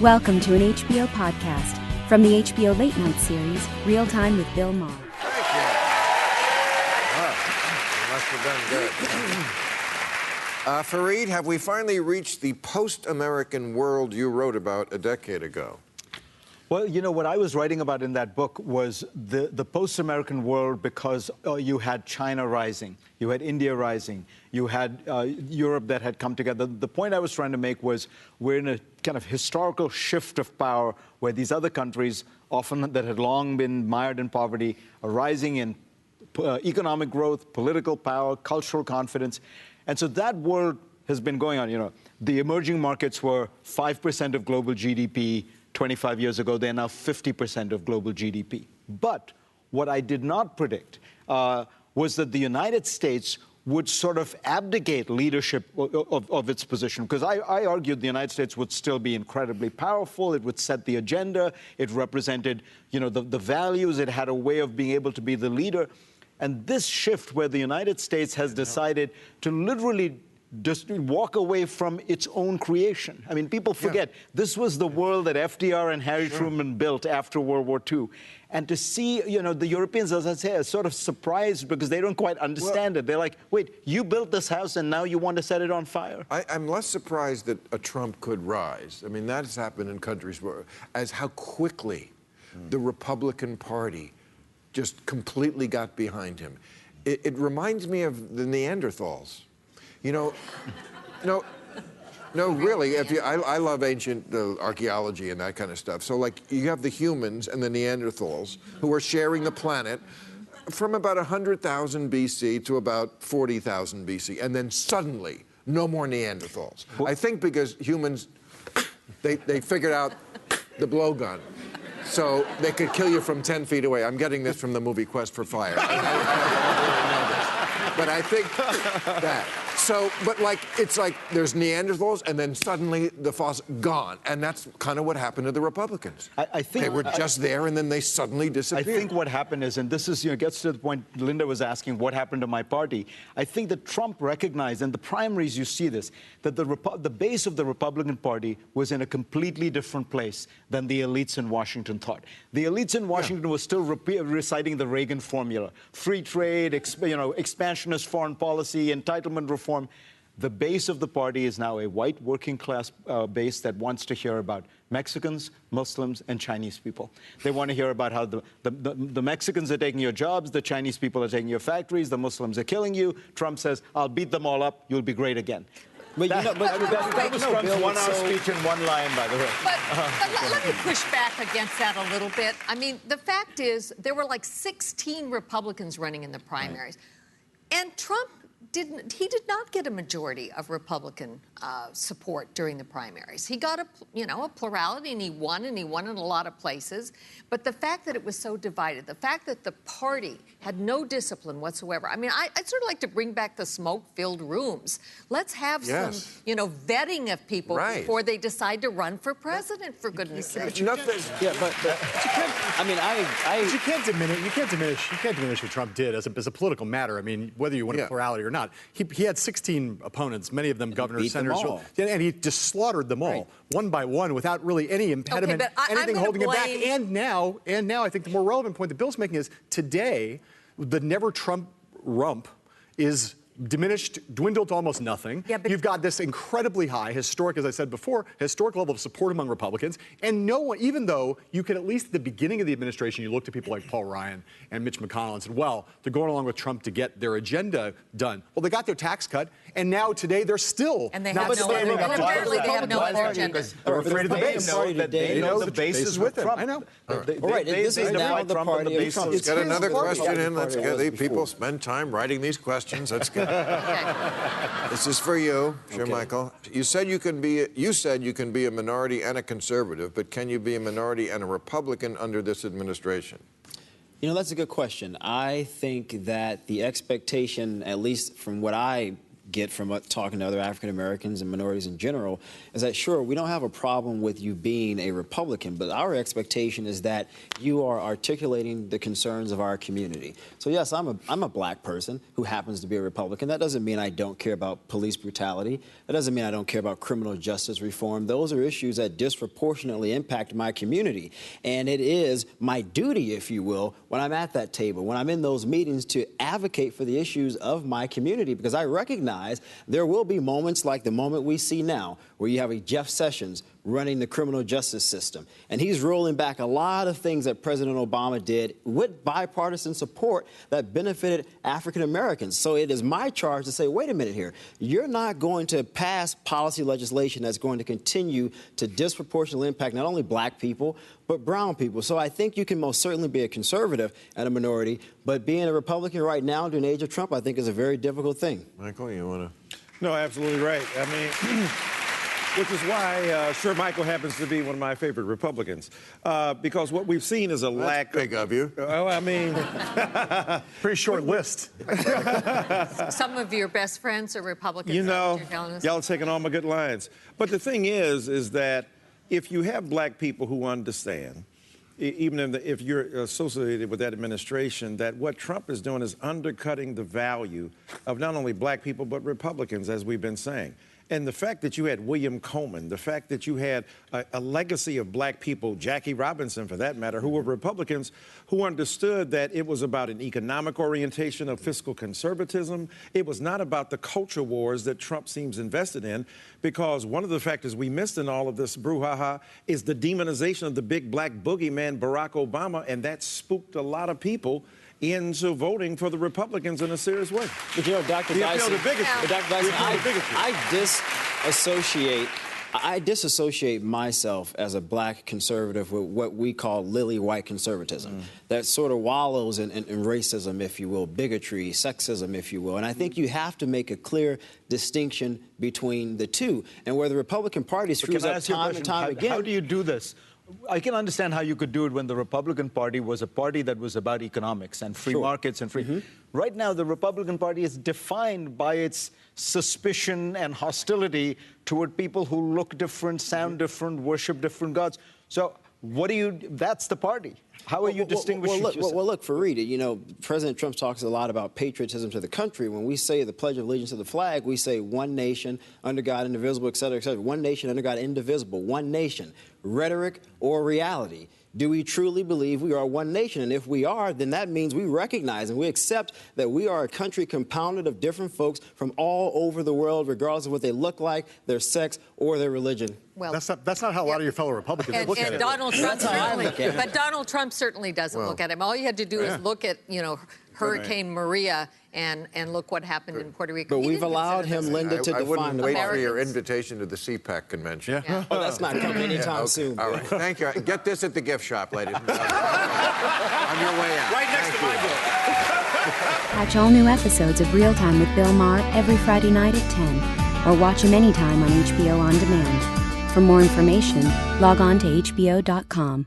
Welcome to an HBO podcast from the HBO Late Night series, Real Time with Bill Maher. Thank you. Oh, you must have done good. Fareed, have we finally reached the post-American world you wrote about a decade ago? Well, you know, what I was writing about in that book was the post-American world because you had China rising, you had India rising, you had Europe that had come together. The point I was trying to make was we're in a kind of historical shift of power where these other countries, often that had long been mired in poverty, are rising in economic growth, political power, cultural confidence. And so that world has been going on. You know, the emerging markets were 5% of global GDP 25 years ago. They're now 50% of global GDP. But what I did not predict was that the United States would sort of abdicate leadership of its position. Because I argued the United States would still be incredibly powerful. It would set the agenda. It represented, you know, the values. It had a way of being able to be the leader. And this shift where the United States has decided to literally just walk away from its own creation. I mean, people forget, this was the world that FDR and Harry Truman built after World War II. And to see, you know, the Europeans, as I say, are sort of surprised because they don't quite understand it. They're like, wait, you built this house and now you want to set it on fire? I'm less surprised that a Trump could rise. I mean, that has happened in countries where, as how quickly the Republican Party just completely got behind him. It reminds me of the Neanderthals. You know, no, really. I love ancient archaeology and that kind of stuff. So, like, you have the humans and the Neanderthals who are sharing the planet from about 100,000 BC to about 40,000 BC, and then suddenly, no more Neanderthals. I think because humans, they figured out the blowgun, so they could kill you from 10 feet away. I'm getting this from the movie Quest for Fire. But I think that. So, but like, it's like there's Neanderthals, and then suddenly the fossil gone, and that's kind of what happened to the Republicans. I think they were just there, and then they suddenly disappeared. I think what happened is, and this is, you know, gets to the point Linda was asking, what happened to my party? I think that Trump recognized, and the primaries you see this, that the base of the Republican Party was in a completely different place than the elites in Washington thought. The elites in Washington were still reciting the Reagan formula: free trade, expansionist foreign policy, entitlement reform. The base of the party is now a white working class base that wants to hear about Mexicans, Muslims, and Chinese people. They want to hear about how the Mexicans are taking your jobs, the Chinese people are taking your factories, the Muslims are killing you. Trump says, I'll beat them all up, you'll be great again. But that was Trump's one-hour speech in one line, by the way. But let me push back against that a little bit. I mean, the fact is, there were like 16 Republicans running in the primaries. Right. And Trump did not get a majority of Republican support during the primaries. He got a plurality, and he won in a lot of places. But the fact that it was so divided, the fact that the party had no discipline whatsoever. I mean, I'd sort of like to bring back the smoke-filled rooms. Let's have some, you know, vetting of people before they decide to run for president, for goodness sake. You can't diminish what Trump did as a political matter. I mean, whether you want a plurality or not. He had 16 opponents, many of them governors, senators, and he just slaughtered them all, one by one, without really any impediment, anything holding him back. And now, I think the more relevant point that Bill's making is today, the never Trump rump is diminished, dwindled to almost nothing. Yeah, you've got this incredibly high, historic, as I said before, historic level of support among Republicans. And no one, even though you could at least at the beginning of the administration, you looked at people like Paul Ryan and Mitch McConnell and said, well, they're going along with Trump to get their agenda done. Well, they got their tax cut, and now today they're still not standing up to the agenda. They're afraid of the base. They know the base is with them. I know. All right, this is now the party of Trump. Let's get another question in. Let's get these people spend time writing these questions. Let's get. This is for you, sure, Michael. You said you can be a minority and a conservative, but can you be a minority and a Republican under this administration? You know, that's a good question. I think that the expectation, at least from what I get from talking to other African Americans and minorities in general is that, sure, we don't have a problem with you being a Republican, but our expectation is that you are articulating the concerns of our community. So yes, I'm a black person who happens to be a Republican. That doesn't mean I don't care about police brutality. That doesn't mean I don't care about criminal justice reform. Those are issues that disproportionately impact my community. And it is my duty, if you will, when I'm at that table, when I'm in those meetings, to advocate for the issues of my community, because I recognize there will be moments like the moment we see now where you have a Jeff Sessions running the criminal justice system. And he's rolling back a lot of things that President Obama did with bipartisan support that benefited African Americans. So it is my charge to say, wait a minute here, you're not going to pass policy legislation that's going to continue to disproportionately impact not only black people, but brown people. So I think you can most certainly be a conservative and a minority, but being a Republican right now during the age of Trump, I think is a very difficult thing. Michael, you want to? No, absolutely right. I mean, which is why, sure, Michael happens to be one of my favorite Republicans, because what we've seen is a lack. Big of you. Well, I mean, pretty short list. Some of your best friends are Republicans. You know, y'all are taking taking all my good lines. But the thing is that if you have black people who understand, even if you're associated with that administration, that what Trump is doing is undercutting the value of not only black people, but Republicans, as we've been saying. And the fact that you had William Coleman, the fact that you had a legacy of black people, Jackie Robinson for that matter, who were Republicans, who understood that it was about an economic orientation of fiscal conservatism. It was not about the culture wars that Trump seems invested in, because one of the factors we missed in all of this brouhaha is the demonization of the big black boogeyman, Barack Obama, and that spooked a lot of people into voting for the Republicans in a serious way. But you know, Dr. Dyson, I disassociate myself as a black conservative with what we call lily white conservatism, that sort of wallows in racism, if you will, bigotry, sexism, if you will. And I think you have to make a clear distinction between the two. And where the Republican Party screws up time and time again. How do you do this? I can understand how you could do it when the Republican Party was a party that was about economics and free markets and free. Right now, the Republican Party is defined by its suspicion and hostility toward people who look different, sound different, worship different gods. So what do you, that's the party. How are you distinguishing yourself? Well, look, Fareed, you know, President Trump talks a lot about patriotism to the country. When we say the Pledge of Allegiance to the flag, we say one nation, under God, indivisible, et cetera, et cetera. One nation, under God, indivisible. One nation. Rhetoric or reality? Do we truly believe we are one nation? And if we are, then that means we recognize and we accept that we are a country compounded of different folks from all over the world, regardless of what they look like, their sex, or their religion. Well, that's not how a lot of your fellow Republicans look at it. Donald Trump but Donald Trump certainly doesn't look at him. All you had to do is look at, you know, Hurricane Maria and look what happened in Puerto Rico. But we've allowed him, Linda, to define I wouldn't wait for your Americans. invitation to the CPAC convention. Oh, that's not coming anytime soon. All right, thank you. Get this at the gift shop, ladies and gentlemen. On your way out. Right next to my book. Catch all new episodes of Real Time with Bill Maher every Friday night at 10, or watch him anytime on HBO On Demand. For more information, log on to HBO.com.